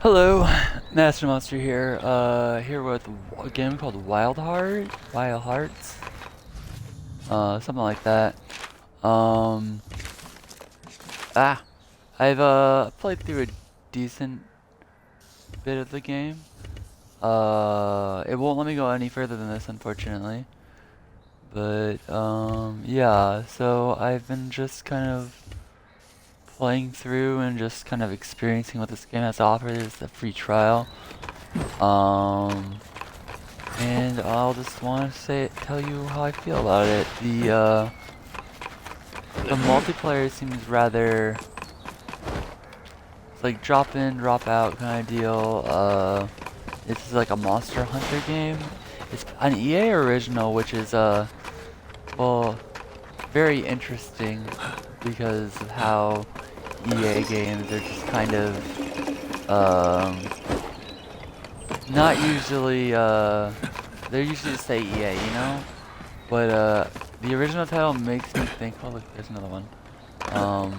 Hello, Master Monster here. Here with a game called Wild Hearts, something like that. Um, ah, I've played through a decent bit of the game. It won't let me go any further than this, unfortunately. But yeah. So I've been just kind of playing through and just kind of experiencing what this game has to offer. There's a free trial. Um. And I'll just want to tell you how I feel about it. The multiplayer seems rather it's like drop in, drop out kind of deal. This is like a Monster Hunter game. It's an EA original, which is well, very interesting because of how EA games are just kind of not usually they're usually just say EA, you know? But the original title makes me think. Oh look, there's another one. Um,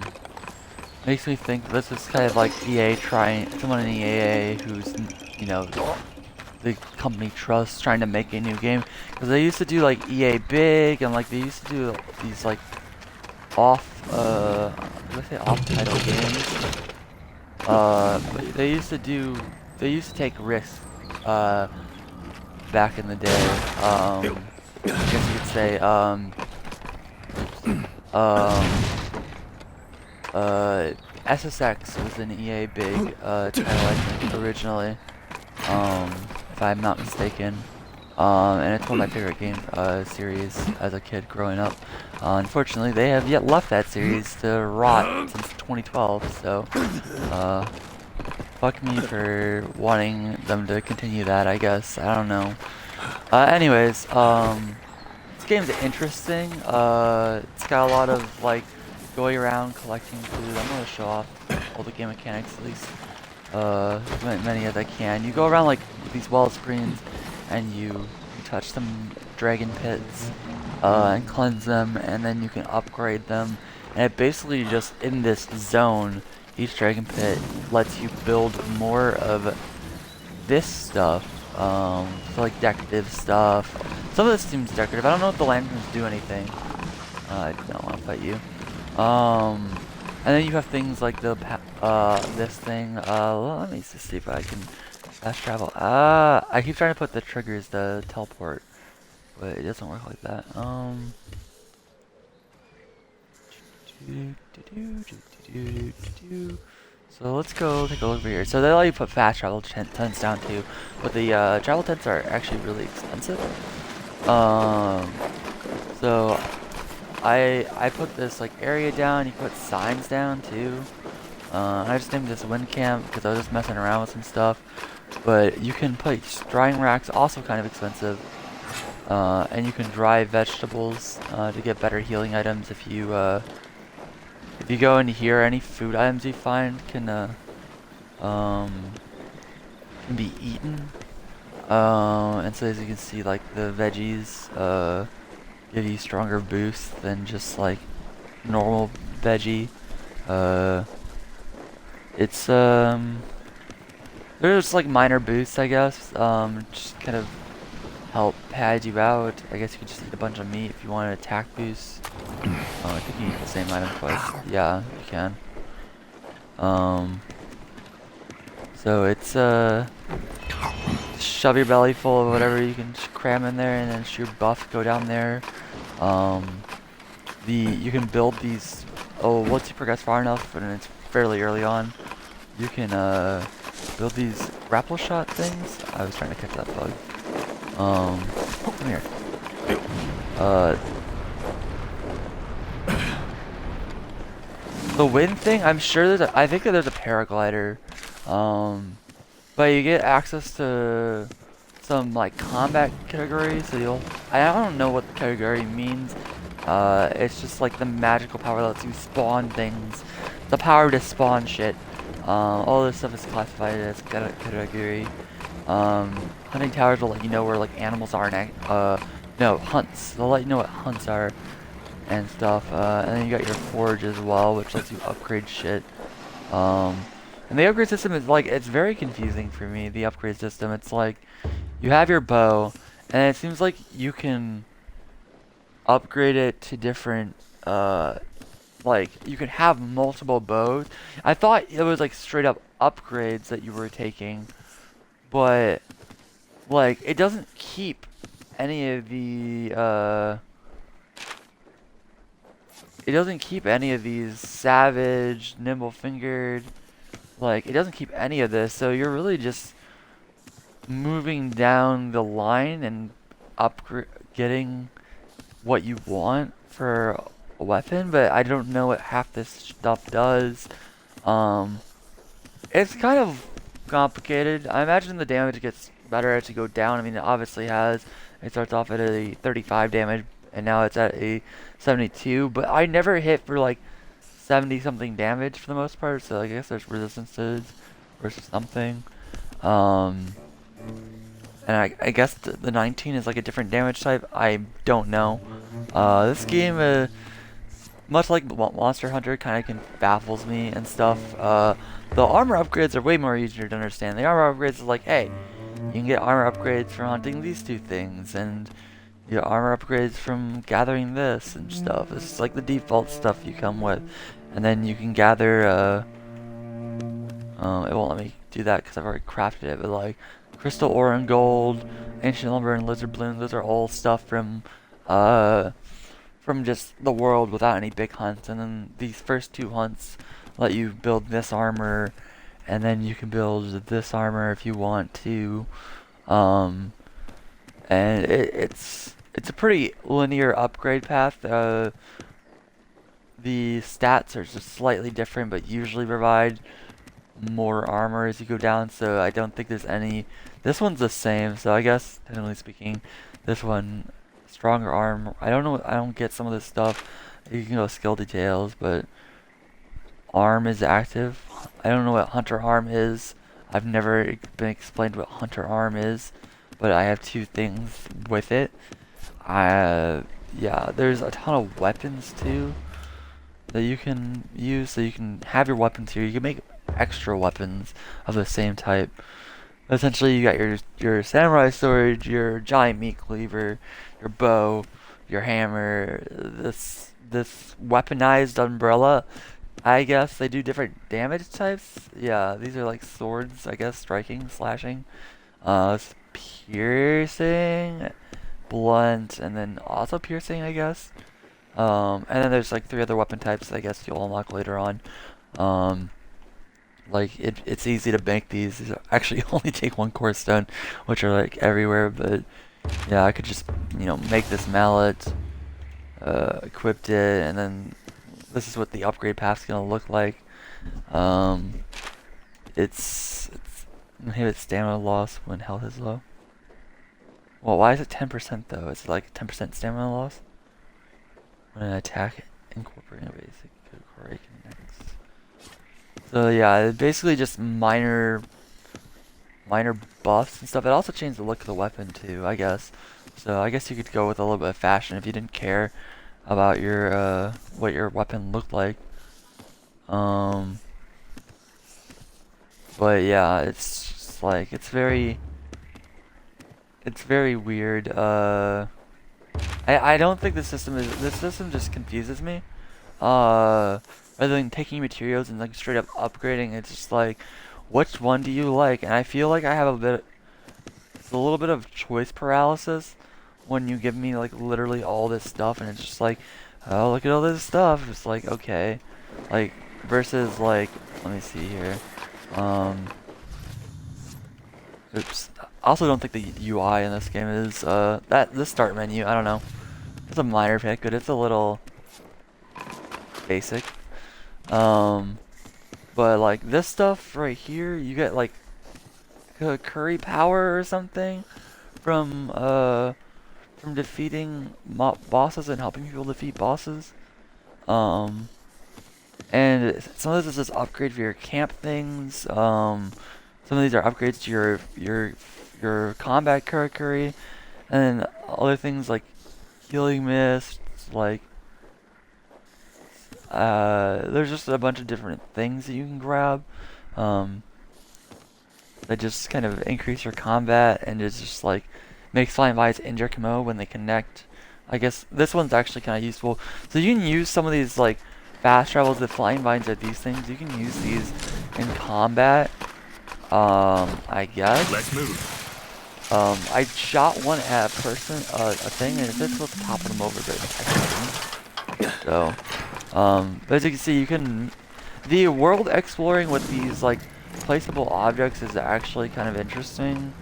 Makes me think this is kind of like EA trying someone in EA who's you know the company trusts trying to make a new game because they used to do like EA Big and like they used to do these like what do I say off title games. But they used to take risks. Back in the day. I guess you could say Um, SSX was an EA big title, I think, originally, if I'm not mistaken. And it's one of my favorite game series as a kid growing up. Unfortunately, they have yet left that series to rot since 2012, so fuck me for wanting them to continue that, I guess. I don't know. Anyways, this game's interesting. It's got a lot of like going around collecting food. I'm gonna show off all the game mechanics at least, many as I can. You go around like these wall screens, and you touch some dragon pits, and cleanse them, and then you can upgrade them. And it basically just in this zone, each dragon pit lets you build more of this stuff. So like decorative stuff. Some of this seems decorative. I don't know if the lanterns do anything. I don't want to fight you. And then you have things like this thing. Let me just see if I can fast travel. I keep trying to put the triggers to teleport, but it doesn't work like that. So let's go take a look over here. So they allow you to put fast travel tents down too, but the travel tents are actually really expensive. Um, so I put this like area down. You can put signs down too. I just named this wind camp because I was just messing around with some stuff. But you can put drying racks, also kind of expensive. And you can dry vegetables to get better healing items if you go into here. Any food items you find um, can be eaten. And so as you can see, like the veggies give you stronger boosts than just like normal veggie. It's there's like minor boosts, I guess. Just kind of help pad you out. I guess you could just eat a bunch of meat if you want an attack boost. I think you eat the same item twice. Yeah, you can. So it's shove your belly full of whatever you can cram in there, and then your buff go down there. You can build these. Oh, once you progress far enough, and it's fairly early on, you can build these grapple shot things. I was trying to catch that bug. Come here. The wind thing. I'm sure I think that there's a paraglider. But you get access to some like combat categories. So I don't know what the category means. It's just like the magical power that lets you spawn things. The power to spawn shit. All this stuff is classified as category. Hunting towers will let you know where like animals are no, hunts. They'll let you know what hunts are and stuff. And then you got your forge as well, which lets you upgrade shit. And the upgrade system is like, it's very confusing for me, the upgrade system. It's like, you have your bow, and it seems like you can upgrade it to different, like, you can have multiple bows. I thought it was like straight up upgrades that you were taking, but, like, it doesn't keep any of the, it doesn't keep any of these savage, nimble-fingered, like, it doesn't keep any of this, so you're really just moving down the line and getting what you want for a weapon, but I don't know what half this stuff does. Um, it's kind of complicated. I imagine the damage gets better as you go down. I mean, it obviously has. It starts off at a 35 damage, and now it's at a 72, but I never hit for like 70 something damage for the most part, so I guess there's resistances or something. Um, and I guess the 19 is like a different damage type. I don't know. This game, much like Monster Hunter, kind of baffles me and stuff. The armor upgrades are way more easier to understand. The armor upgrades are like, hey, you can get armor upgrades from hunting these two things, and you get armor upgrades from gathering this and stuff. This is like the default stuff you come with. And then you can gather, it won't let me do that because I've already crafted it, but like crystal ore and gold, ancient lumber and lizard bloom, those are all stuff from just the world without any big hunts. And then these first two hunts let you build this armor, and then you can build this armor if you want to. And it's a pretty linear upgrade path. The stats are just slightly different, but usually provide more armor as you go down, so I don't think there's any. This one's the same, so I guess, technically speaking, this one, stronger arm. I don't know, I don't get some of this stuff. You can go skill details, but arm is active. I don't know what hunter arm is. I've never been explained what hunter arm is, but I have two things with it. Yeah, there's a ton of weapons too that you can use, so you can have your weapons here. You can make extra weapons of the same type. Essentially, you got your samurai sword, your giant meat cleaver, your bow, your hammer, this weaponized umbrella. I guess they do different damage types. Yeah, these are like swords, I guess, striking, slashing. Piercing, blunt, and then also piercing, I guess. And then there's like three other weapon types I guess you'll unlock later on. Like it's easy to make these. These actually only take one core stone, which are like everywhere. But yeah, I could just make this mallet, equipped it, and then this is what the upgrade path's gonna look like. It's inhibit stamina loss when health is low. Well, why is it 10% though? Is it like 10% stamina loss when an attack incorporating a basic core connects? So yeah, it's basically just minor buffs and stuff. It also changed the look of the weapon too, I guess. So I guess you could go with a little bit of fashion if you didn't care about your what your weapon looked like. But yeah, it's just like it's very weird. I don't think this system just confuses me. Rather than taking materials and like straight up upgrading, it's just like, which one do you like? And I feel like I have it's a little bit of choice paralysis when you give me like literally all this stuff, and it's just like, oh, look at all this stuff. It's like, okay, like versus like, let me see here. Oops. I also don't think the UI in this game is the start menu. I don't know. It's a minor pick, but it's a little basic. But like this stuff right here, you get like curry power or something from defeating bosses and helping people defeat bosses. And some of this is just upgrade for your camp things. Some of these are upgrades to your combat curry, and then other things like healing mist, like there's just a bunch of different things that you can grab. That just kind of increase your combat and it's just like makes flying vines injure mode when they connect. I guess this one's actually kind of useful. So you can use some of these like fast travels. The flying vines are these things. You can use these in combat. I guess. Let's move. I shot one at a person, a thing, and it's supposed to topple them over, but I couldn't. So, but as you can see, you can. The world exploring with these like placeable objects is actually kind of interesting.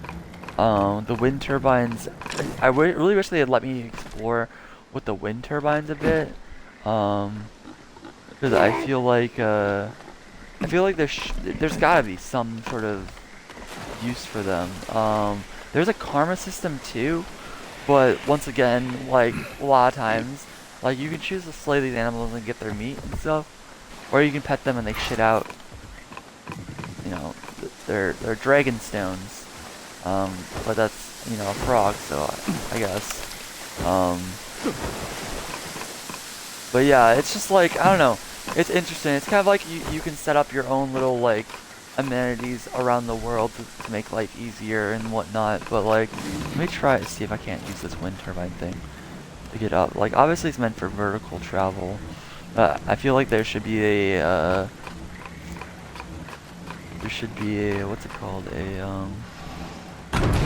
The wind turbines, I really wish they had let me explore with the wind turbines a bit. Because I feel like there's gotta be some sort of use for them. There's a karma system too, but once again, like a lot of times, like you can choose to slay these animals and get their meat and stuff, or you can pet them and they shit out, you know, they're dragon stones. But that's, you know, a frog, so I guess. But yeah, it's just like, I don't know, it's interesting. It's kind of like you can set up your own little like amenities around the world to make life easier and whatnot, but like, let me try to see if I can't use this wind turbine thing to get up. Like, obviously it's meant for vertical travel. I feel like there should be a, what's it called?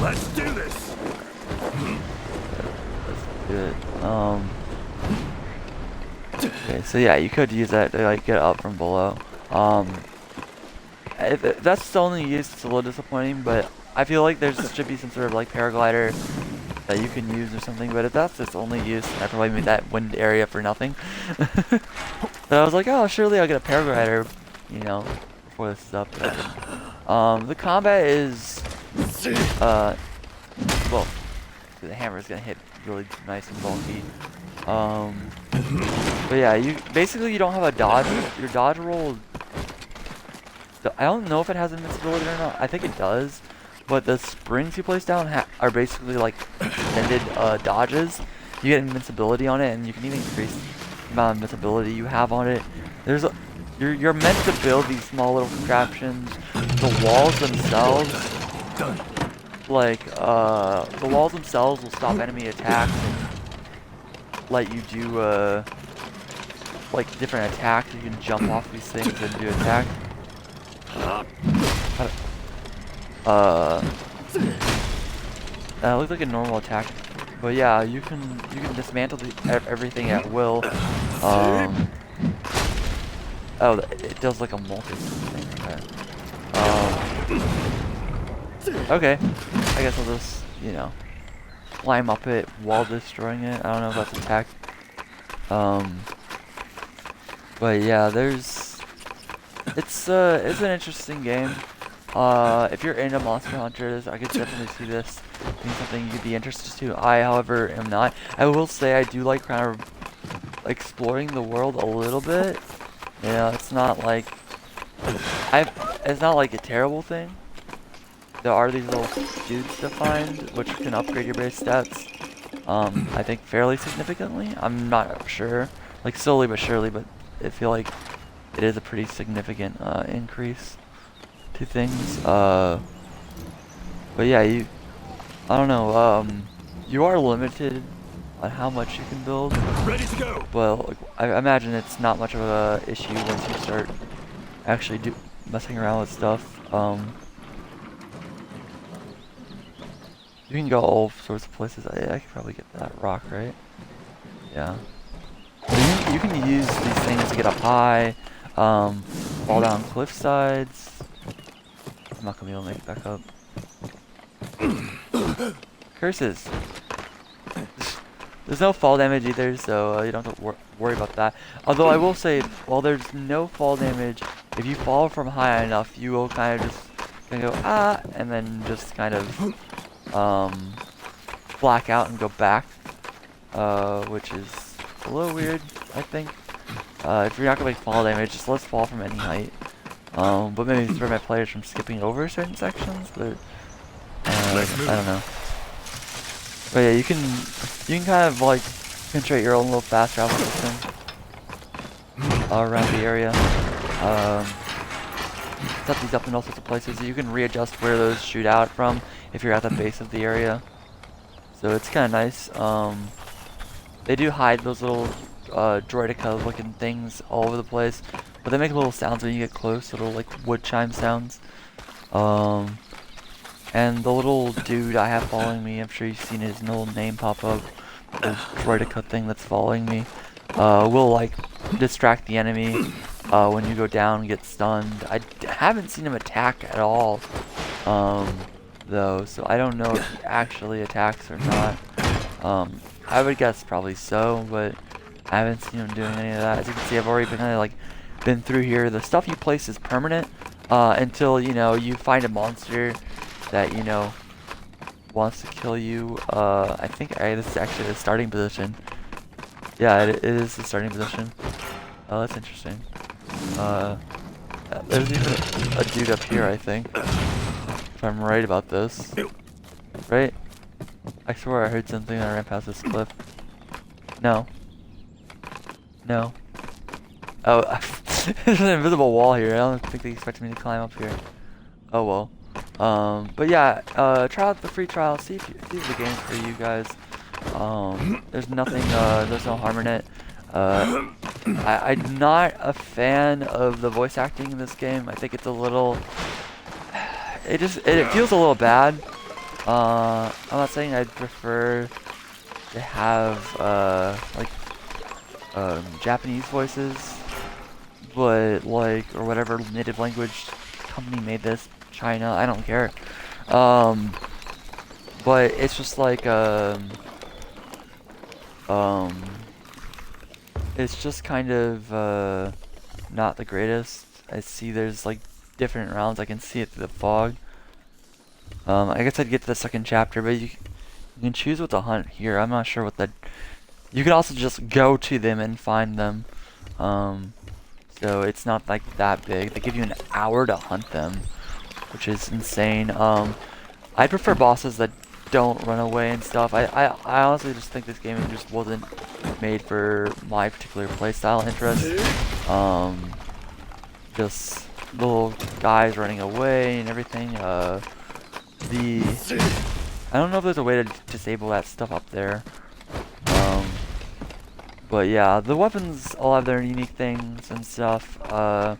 Let's do this. Let's do it. Okay, so yeah, you could use that to like get up from below. If that's the only use, it's a little disappointing, but I feel like there should be some sort of like paraglider that you can use or something, but if that's its only use, I probably made that wind area for nothing. So I was like, oh, surely I'll get a paraglider, you know, before this is up. The combat is, well, the hammer is gonna hit really nice and bulky. But yeah, you don't have a dodge. Your dodge roll, I don't know if it has invincibility or not. I think it does, but the springs you place down are basically like extended dodges. You get invincibility on it, and you can even increase the amount of invincibility you have on it. You're meant to build these small little contraptions. The walls themselves, like the walls themselves will stop enemy attacks and let you do like different attacks. You can jump off these things and do attack. It looks like a normal attack, but yeah, you can dismantle everything at will. Oh, it does like a multi thing. Okay, I guess I'll just, you know, climb up it while destroying it. I don't know if that's attack. But yeah, it's an interesting game. If you're into Monster Hunters, I could definitely see this being something you could be interested to. I, however, am not. I will say I do like kind of exploring the world a little bit. You know, it's not like it's not like a terrible thing. There are these little dudes to find, which can upgrade your base stats. I think fairly significantly. I'm not sure, like slowly but surely, but I feel like it is a pretty significant increase to things. But yeah, I don't know. You are limited on how much you can build. Ready to go. Well, like, I imagine it's not much of a issue once you start actually messing around with stuff. You can go all sorts of places. I could probably get that rock, right? Yeah. You can use these things to get up high, fall down cliff sides. I'm not gonna be able to make it back up. Curses! There's no fall damage either, so you don't have to worry about that. Although I will say, while there's no fall damage, if you fall from high enough, you will kind of just go ah, and then just kind of black out and go back, which is a little weird, I think. If you're not gonna make fall damage, just let's fall from any height. But maybe prevent my players from skipping over certain sections, but I don't know. But yeah, you can kind of like construct your own little fast travel system around the area. set these up in all sorts of places. You can readjust where those shoot out from if you're at the base of the area. So it's kind of nice. They do hide those little droidica looking things all over the place, but they make little sounds when you get close, little like wood chime sounds. And the little dude I have following me, I'm sure you've seen his little name pop up, the droidica thing that's following me, will like distract the enemy when you go down and get stunned. I haven't seen him attack at all, though, so I don't know if he actually attacks or not. I would guess probably so, but I haven't seen him doing any of that. As you can see, I've already been through here. The stuff you place is permanent until you find a monster that wants to kill you. I think this is actually the starting position. Yeah, it is the starting position. Oh, that's interesting. There's even a dude up here, I think, if I'm right about this. Right? I swear I heard something that ran past this cliff. No. No. Oh, there's an invisible wall here. I don't think they expected me to climb up here. Oh well. But yeah, try out the free trial. See if the game's for you guys. There's nothing. There's no harm in it. I'm not a fan of the voice acting in this game. I think it's a little. It feels a little bad. I'm not saying I'd prefer to have like Japanese voices, but like, or whatever native language company made this, China, I don't care. But it's just like it's just kind of not the greatest. I see there's like different rounds. I can see it through the fog. I guess I'd get to the second chapter, but you can choose what to hunt here. I'm not sure what the. You can also just go to them and find them. So it's not like that big. They give you an hour to hunt them, which is insane. I prefer bosses that don't run away and stuff. I honestly just think this game just wasn't made for my particular playstyle interest. Just little guys running away and everything. I don't know if there's a way to disable that stuff up there. But yeah, the weapons all have their unique things and stuff. But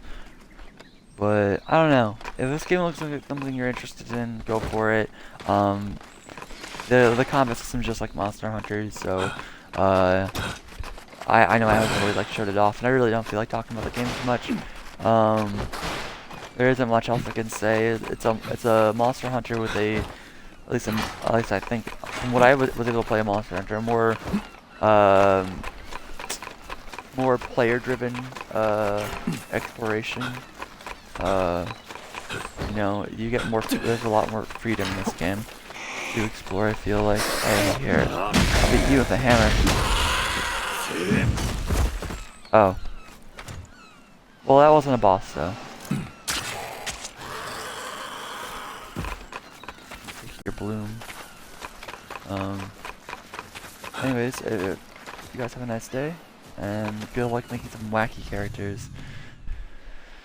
I don't know. If this game looks like something you're interested in, go for it. The combat system's just like Monster Hunter, so I know I haven't really like showed it off, and I really don't feel like talking about the game too much. There isn't much else I can say. It's a Monster Hunter with a at least I think from what I was able to play a Monster Hunter, more player-driven exploration. You get more. There's a lot more freedom in this game to explore. I feel like. Oh, here, I'll beat you with a hammer. Oh. Well, that wasn't a boss, though. Your bloom. Anyways, you guys have a nice day, and good luck making some wacky characters.